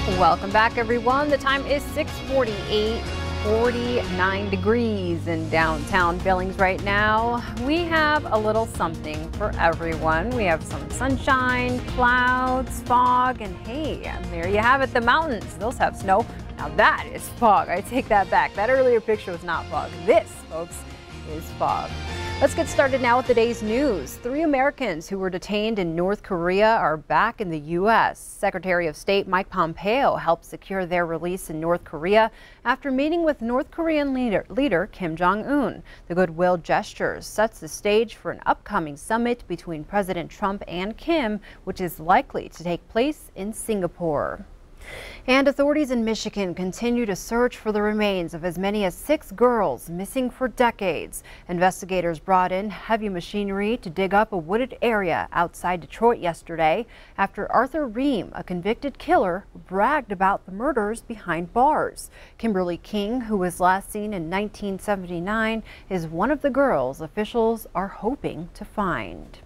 Welcome back, everyone. The time is 6:48, 49 degrees in downtown Billings right now. We have a little something for everyone. We have some sunshine, clouds, fog, and hey, there you have it, the mountains. Those have snow. Now that is fog. I take that back. That earlier picture was not fog. This, folks, is fog. Let's get started now with the day's news. 3 Americans who were detained in North Korea are back in the U.S. Secretary of State Mike Pompeo helped secure their release in North Korea after meeting with North Korean leader Kim Jong-un. The goodwill gestures sets the stage for an upcoming summit between President Trump and Kim, which is likely to take place in Singapore. And authorities in Michigan continue to search for the remains of as many as 6 girls missing for decades. Investigators brought in heavy machinery to dig up a wooded area outside Detroit yesterday after Arthur Ream, a convicted killer, bragged about the murders behind bars. Kimberly King, who was last seen in 1979, is one of the girls officials are hoping to find.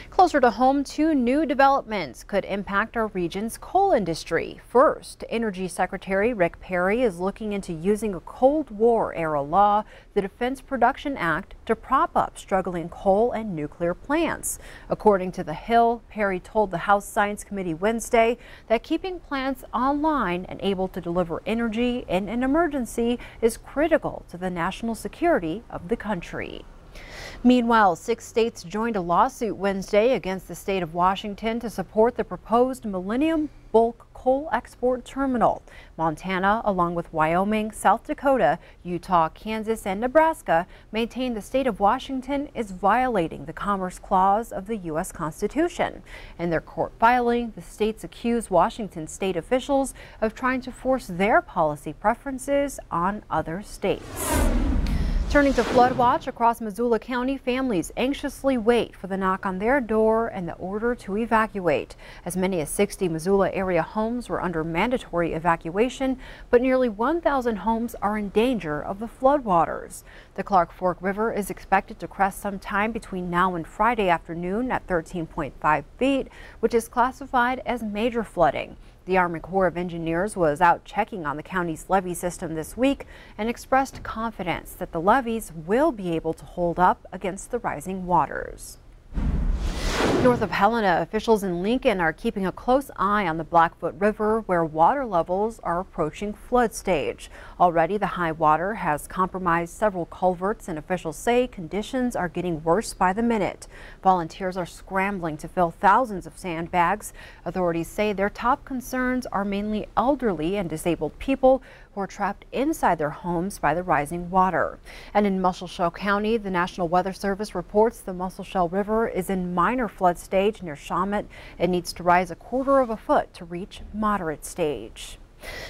Closer to home, 2 new developments could impact our region's coal industry. First, Energy Secretary Rick Perry is looking into using a Cold War-era law, the Defense Production Act, to prop up struggling coal and nuclear plants. According to The Hill, Perry told the House Science Committee Wednesday that keeping plants online and able to deliver energy in an emergency is critical to the national security of the country. Meanwhile, 6 states joined a lawsuit Wednesday against the state of Washington to support the proposed Millennium Bulk Coal Export Terminal. Montana, along with Wyoming, South Dakota, Utah, Kansas, and Nebraska, maintain the state of Washington is violating the Commerce Clause of the U.S. Constitution. In their court filing, the states accuse Washington state officials of trying to force their policy preferences on other states. Turning to flood watch across Missoula County, families anxiously wait for the knock on their door and the order to evacuate. As many as 60 Missoula area homes were under mandatory evacuation, but nearly 1,000 homes are in danger of the floodwaters. The Clark Fork River is expected to crest sometime between now and Friday afternoon at 13.5 feet, which is classified as major flooding. The Army Corps of Engineers was out checking on the county's levee system this week and expressed confidence that the levees will be able to hold up against the rising waters. North of Helena, officials in Lincoln are keeping a close eye on the Blackfoot River, where water levels are approaching flood stage. Already, the high water has compromised several culverts, and officials say conditions are getting worse by the minute. Volunteers are scrambling to fill thousands of sandbags. Authorities say their top concerns are mainly elderly and disabled people who are trapped inside their homes by the rising water. And in Muscle County, the National Weather Service reports the Muscle River is in minor flood stage near Shawmut. It needs to rise 1/4 foot to reach moderate stage.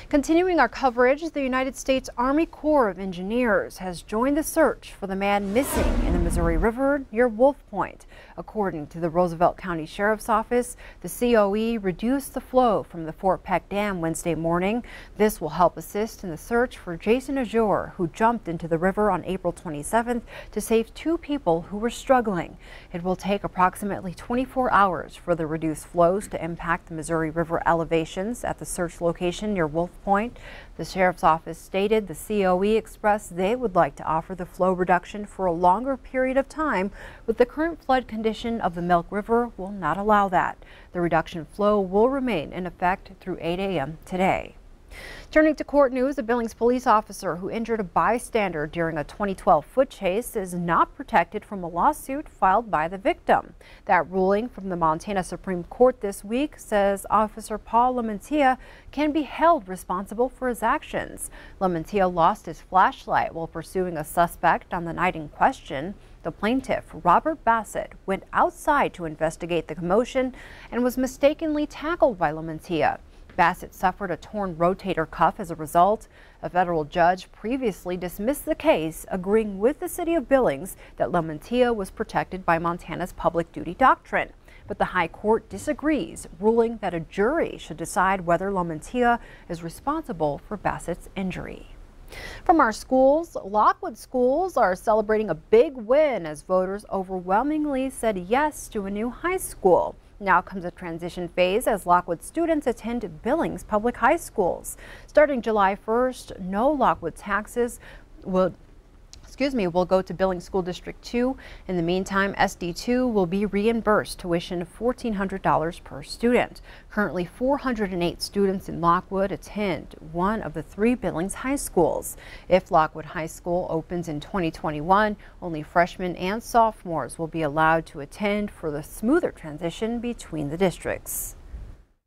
Continuing our coverage, the United States Army Corps of Engineers has joined the search for the man missing in the Missouri River near Wolf Point. According to the Roosevelt County Sheriff's Office, the COE reduced the flow from the Fort Peck Dam Wednesday morning. This will help assist in the search for Jason Azure, who jumped into the river on April 27th to save 2 people who were struggling. It will take approximately 24 hours for the reduced flows to impact the Missouri River elevations at the search location near Wolf Point. The Sheriff's Office stated the COE expressed they would like to offer the flow reduction for a longer period of time, but the current flood condition of the Milk River will not allow that. The reduction flow will remain in effect through 8 a.m. today. Turning to court news, a Billings police officer who injured a bystander during a 2012 foot chase is not protected from a lawsuit filed by the victim. That ruling from the Montana Supreme Court this week says Officer Paul Lamantia can be held responsible for his actions. Lamantia lost his flashlight while pursuing a suspect on the night in question. The plaintiff, Robert Bassett, went outside to investigate the commotion and was mistakenly tackled by Lamantia. Bassett suffered a torn rotator cuff as a result. A federal judge previously dismissed the case, agreeing with the city of Billings that Lamantia was protected by Montana's public duty doctrine. But the High Court disagrees, ruling that a jury should decide whether Lamantia is responsible for Bassett's injury. From our schools, Lockwood schools are celebrating a big win as voters overwhelmingly said yes to a new high school. Now comes a transition phase as Lockwood students attend Billings public high schools. Starting July 1st, no Lockwood taxes will go to Billings School District 2. In the meantime, SD2 will be reimbursed tuition of $1,400 per student. Currently, 408 students in Lockwood attend one of the 3 Billings high schools. If Lockwood High School opens in 2021, only freshmen and sophomores will be allowed to attend for the smoother transition between the districts.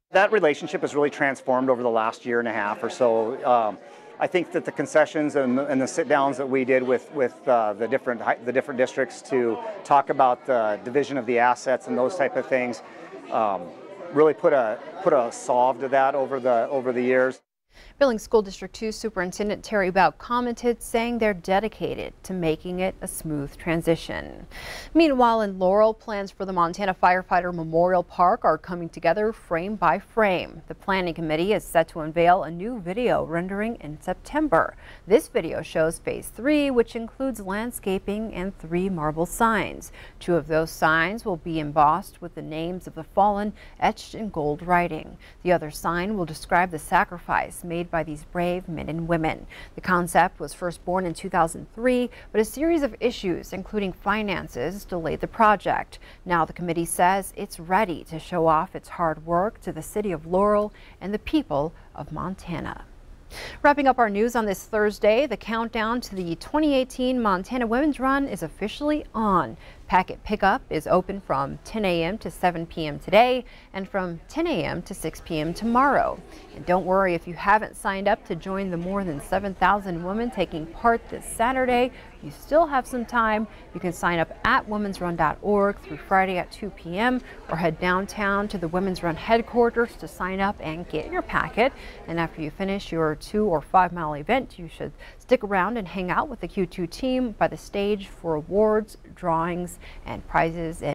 That relationship has really transformed over the last year and a half or so. I think that the concessions and the sit-downs that we did with the different districts to talk about the division of the assets and those type of things really put a solve to that over the years. Billings School District 2 Superintendent Terry Bout commented, saying they're dedicated to making it a smooth transition. Meanwhile, in Laurel, plans for the Montana Firefighter Memorial Park are coming together frame by frame. The planning committee is set to unveil a new video rendering in September. This video shows phase 3, which includes landscaping and 3 marble signs. 2 of those signs will be embossed with the names of the fallen etched in gold writing. The other sign will describe the sacrifice made by these brave men and women. The concept was first born in 2003, but a series of issues, including finances, delayed the project. Now the committee says it's ready to show off its hard work to the city of Laurel and the people of Montana. Wrapping up our news on this Thursday, the countdown to the 2018 Montana Women's Run is officially on. Packet pickup is open from 10 a.m. to 7 p.m. today and from 10 a.m. to 6 p.m. tomorrow. And don't worry if you haven't signed up to join the more than 7,000 women taking part this Saturday. You still have some time. You can sign up at womensrun.org through Friday at 2 p.m. or head downtown to the Women's Run headquarters to sign up and get your packet. And after you finish your 2 or 5 mile event, you should stick around and hang out with the Q2 team by the stage for awards, drawings, and prizes.